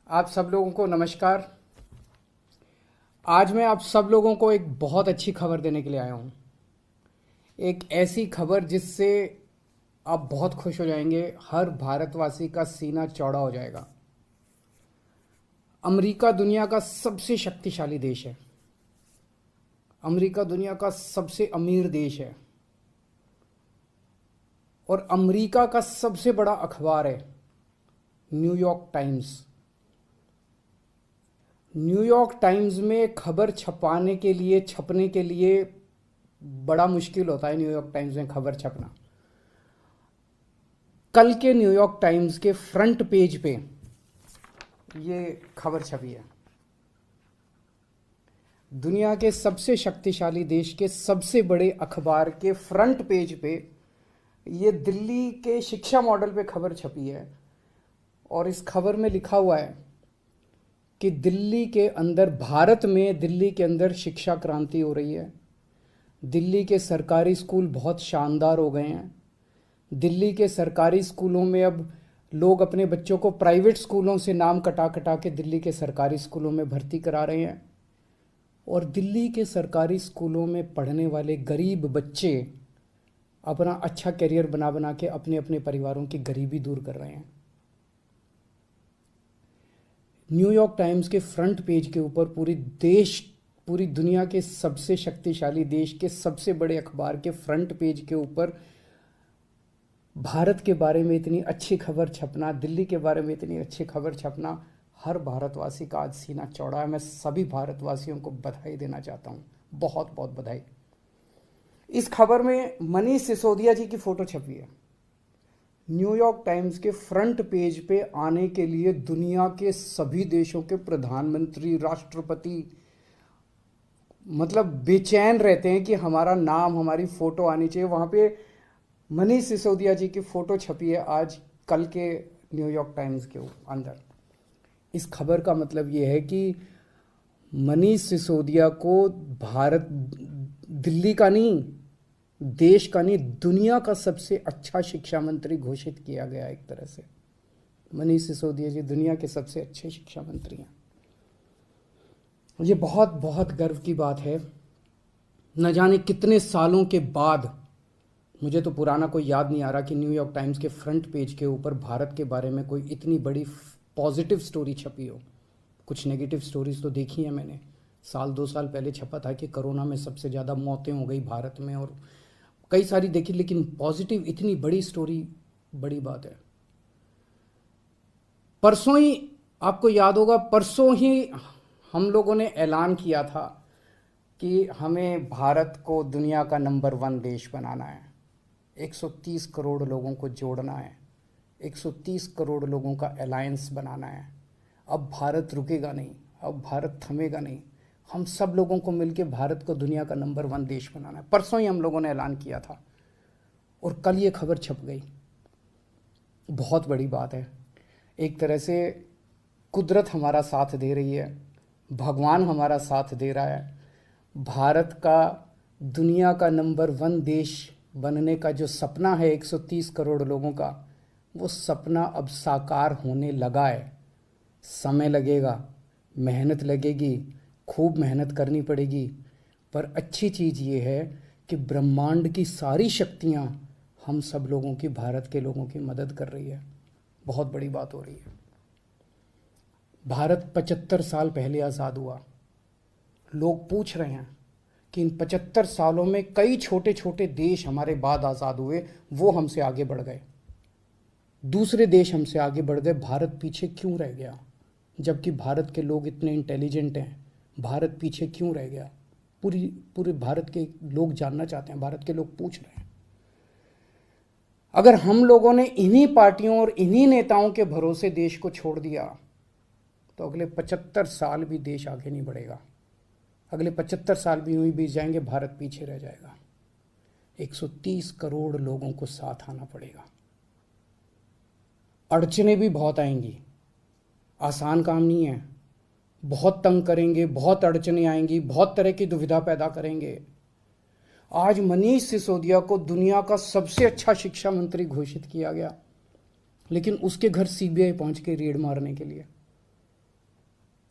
आप सब लोगों को नमस्कार। आज मैं आप सब लोगों को एक बहुत अच्छी खबर देने के लिए आया हूँ। एक ऐसी खबर जिससे आप बहुत खुश हो जाएंगे, हर भारतवासी का सीना चौड़ा हो जाएगा। अमेरिका दुनिया का सबसे शक्तिशाली देश है। अमेरिका दुनिया का सबसे अमीर देश है और अमेरिका का सबसे बड़ा अखबार है न्यूयॉर्क टाइम्स। न्यूयॉर्क टाइम्स में खबर छपने के लिए बड़ा मुश्किल होता है। न्यूयॉर्क टाइम्स में खबर छपना, कल के न्यूयॉर्क टाइम्स के फ्रंट पेज पे ये खबर छपी है। दुनिया के सबसे शक्तिशाली देश के सबसे बड़े अखबार के फ्रंट पेज पे ये दिल्ली के शिक्षा मॉडल पे खबर छपी है और इस खबर में लिखा हुआ है कि दिल्ली के अंदर, भारत में दिल्ली के अंदर शिक्षा क्रांति हो रही है। दिल्ली के सरकारी स्कूल बहुत शानदार हो गए हैं। दिल्ली के सरकारी स्कूलों में अब लोग अपने बच्चों को प्राइवेट स्कूलों से नाम कटा कटा के दिल्ली के सरकारी स्कूलों में भर्ती करा रहे हैं और दिल्ली के सरकारी स्कूलों में पढ़ने वाले गरीब बच्चे अपना अच्छा करियर बना बना के अपने अपने परिवारों की गरीबी दूर कर रहे हैं। न्यूयॉर्क टाइम्स के फ्रंट पेज के ऊपर पूरी दुनिया के सबसे शक्तिशाली देश के सबसे बड़े अखबार के फ्रंट पेज के ऊपर भारत के बारे में इतनी अच्छी खबर छपना, दिल्ली के बारे में इतनी अच्छी खबर छपना, हर भारतवासी का आज सीना चौड़ा है। मैं सभी भारतवासियों को बधाई देना चाहता हूँ, बहुत बहुत बधाई। इस खबर में मनीष सिसोदिया जी की फोटो छपी है। न्यूयॉर्क टाइम्स के फ्रंट पेज पे आने के लिए दुनिया के सभी देशों के प्रधानमंत्री, राष्ट्रपति मतलब बेचैन रहते हैं कि हमारा नाम, हमारी फोटो आनी चाहिए। वहाँ पे मनीष सिसोदिया जी की फोटो छपी है आज कल के न्यूयॉर्क टाइम्स के अंदर। इस खबर का मतलब ये है कि मनीष सिसोदिया को भारत, दिल्ली का नहीं, देश का नहीं, दुनिया का सबसे अच्छा शिक्षा मंत्री घोषित किया गया। एक तरह से मनीष सिसोदिया जी दुनिया के सबसे अच्छे शिक्षा मंत्री हैं। ये बहुत बहुत गर्व की बात है। न जाने कितने सालों के बाद, मुझे तो पुराना कोई याद नहीं आ रहा कि न्यूयॉर्क टाइम्स के फ्रंट पेज के ऊपर भारत के बारे में कोई इतनी बड़ी पॉजिटिव स्टोरी छपी हो। कुछ नेगेटिव स्टोरीज तो देखी हैं मैंने। 1-2 साल पहले छपा था कि कोरोना में सबसे ज़्यादा मौतें हो गई भारत में और कई सारी देखी, लेकिन पॉजिटिव इतनी बड़ी स्टोरी बड़ी बात है। परसों ही, आपको याद होगा, परसों ही हम लोगों ने ऐलान किया था कि हमें भारत को दुनिया का नंबर 1 देश बनाना है। 130 करोड़ लोगों को जोड़ना है, 130 करोड़ लोगों का अलायंस बनाना है। अब भारत रुकेगा नहीं, अब भारत थमेगा नहीं। हम सब लोगों को मिलकर भारत को दुनिया का नंबर 1 देश बनाना है। परसों ही हम लोगों ने ऐलान किया था और कल ये खबर छप गई। बहुत बड़ी बात है। एक तरह से कुदरत हमारा साथ दे रही है, भगवान हमारा साथ दे रहा है। भारत का दुनिया का नंबर 1 देश बनने का जो सपना है 130 करोड़ लोगों का, वो सपना अब साकार होने लगा है। समय लगेगा, मेहनत लगेगी, खूब मेहनत करनी पड़ेगी, पर अच्छी चीज़ ये है कि ब्रह्मांड की सारी शक्तियाँ हम सब लोगों की, भारत के लोगों की मदद कर रही है। बहुत बड़ी बात हो रही है। भारत 75 साल पहले आज़ाद हुआ। लोग पूछ रहे हैं कि इन 75 सालों में कई छोटे छोटे देश हमारे बाद आज़ाद हुए, वो हमसे आगे बढ़ गए, दूसरे देश हमसे आगे बढ़ गए, भारत पीछे क्यों रह गया? जबकि भारत के लोग इतने इंटेलिजेंट हैं, भारत पीछे क्यों रह गया? पूरे भारत के लोग जानना चाहते हैं, भारत के लोग पूछ रहे हैं। अगर हम लोगों ने इन्हीं पार्टियों और इन्हीं नेताओं के भरोसे देश को छोड़ दिया तो अगले 75 साल भी देश आगे नहीं बढ़ेगा। अगले 75 साल भी यूं ही बीत जाएंगे, भारत पीछे रह जाएगा। 130 करोड़ लोगों को साथ आना पड़ेगा। अड़चने भी बहुत आएंगी, आसान काम नहीं है। बहुत तंग करेंगे, बहुत अड़चने आएंगी, बहुत तरह की दुविधा पैदा करेंगे। आज मनीष सिसोदिया को दुनिया का सबसे अच्छा शिक्षा मंत्री घोषित किया गया, लेकिन उसके घर सीबीआई पहुंच के रेड मारने के लिए।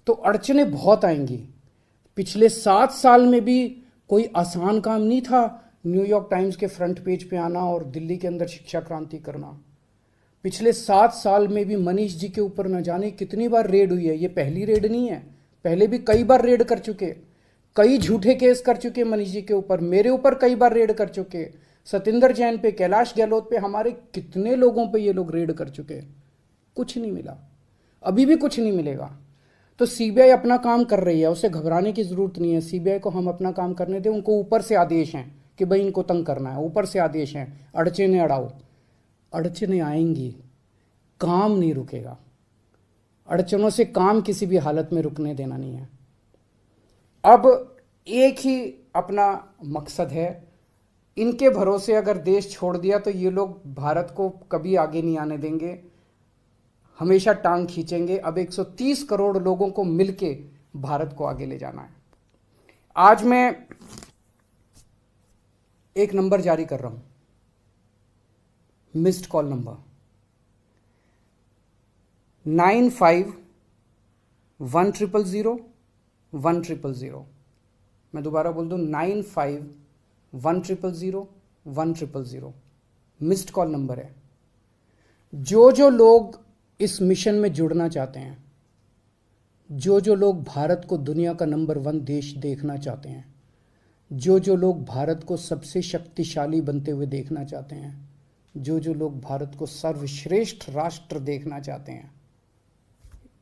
तो अड़चने बहुत आएंगी। पिछले 7 साल में भी कोई आसान काम नहीं था न्यूयॉर्क टाइम्स के फ्रंट पेज पे आना और दिल्ली के अंदर शिक्षा क्रांति करना। पिछले 7 साल में भी मनीष जी के ऊपर न जाने कितनी बार रेड हुई है। ये पहली रेड नहीं है, पहले भी कई बार रेड कर चुके, कई झूठे केस कर चुके मनीष जी के ऊपर, मेरे ऊपर कई बार रेड कर चुके, सतिंदर जैन पे, कैलाश गहलोत पे, हमारे कितने लोगों पे ये लोग रेड कर चुके, कुछ नहीं मिला, अभी भी कुछ नहीं मिलेगा। तो सीबीआई अपना काम कर रही है, उसे घबराने की जरूरत नहीं है। सीबीआई को हम अपना काम करने दें। उनको ऊपर से आदेश हैं कि भाई इनको तंग करना है, ऊपर से आदेश हैं, अड़चने अड़ाओ। अड़चने आएंगी, काम नहीं रुकेगा। अड़चनों से काम किसी भी हालत में रुकने देना नहीं है। अब एक ही अपना मकसद है, इनके भरोसे अगर देश छोड़ दिया तो ये लोग भारत को कभी आगे नहीं आने देंगे, हमेशा टांग खींचेंगे। अब 130 करोड़ लोगों को मिलके भारत को आगे ले जाना है। आज मैं एक नंबर जारी कर रहा हूं, मिस्ड कॉल नंबर 95100100 मैं दोबारा बोल दूं 95100100 मिस्ड कॉल नंबर है। जो लोग इस मिशन में जुड़ना चाहते हैं, जो लोग भारत को दुनिया का नंबर 1 देश देखना चाहते हैं, जो लोग भारत को सबसे शक्तिशाली बनते हुए देखना चाहते हैं, जो लोग भारत को सर्वश्रेष्ठ राष्ट्र देखना चाहते हैं,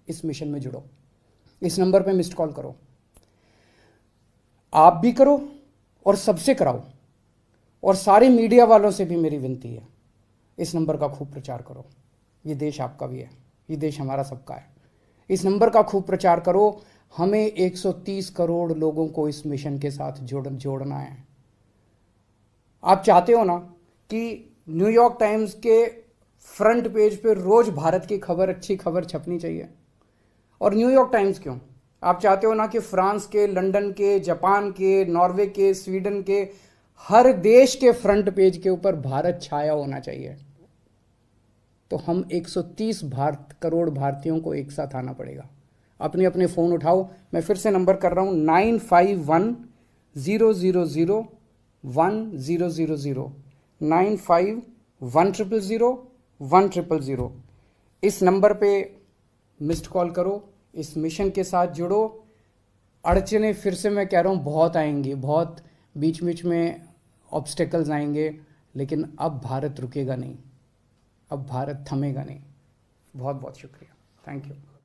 इस मिशन में जुड़ो। इस नंबर पे मिस्ड कॉल करो, आप भी करो और सबसे कराओ। और सारे मीडिया वालों से भी मेरी विनती है, इस नंबर का खूब प्रचार करो। ये देश आपका भी है, ये देश हमारा सबका है। इस नंबर का खूब प्रचार करो। हमें 130 करोड़ लोगों को इस मिशन के साथ जोड़ना है। आप चाहते हो ना कि न्यूयॉर्क टाइम्स के फ्रंट पेज पे रोज भारत की खबर, अच्छी खबर छपनी चाहिए। और न्यूयॉर्क टाइम्स क्यों, आप चाहते हो ना कि फ्रांस के, लंदन के, जापान के, नॉर्वे के, स्वीडन के, हर देश के फ्रंट पेज के ऊपर भारत छाया होना चाहिए। तो हम 130 करोड़ भारतीयों को एक साथ आना पड़ेगा। अपने अपने फ़ोन उठाओ, मैं फिर से नंबर कर रहा हूँ 95100100 95100100 इस नंबर पे मिस्ड कॉल करो, इस मिशन के साथ जुड़ो। अड़चने फिर से मैं कह रहा हूँ बहुत आएंगी, बहुत बीच बीच में ऑब्स्टेकल्स आएंगे, लेकिन अब भारत रुकेगा नहीं, अब भारत थमेगा नहीं। बहुत बहुत शुक्रिया, थैंक यू।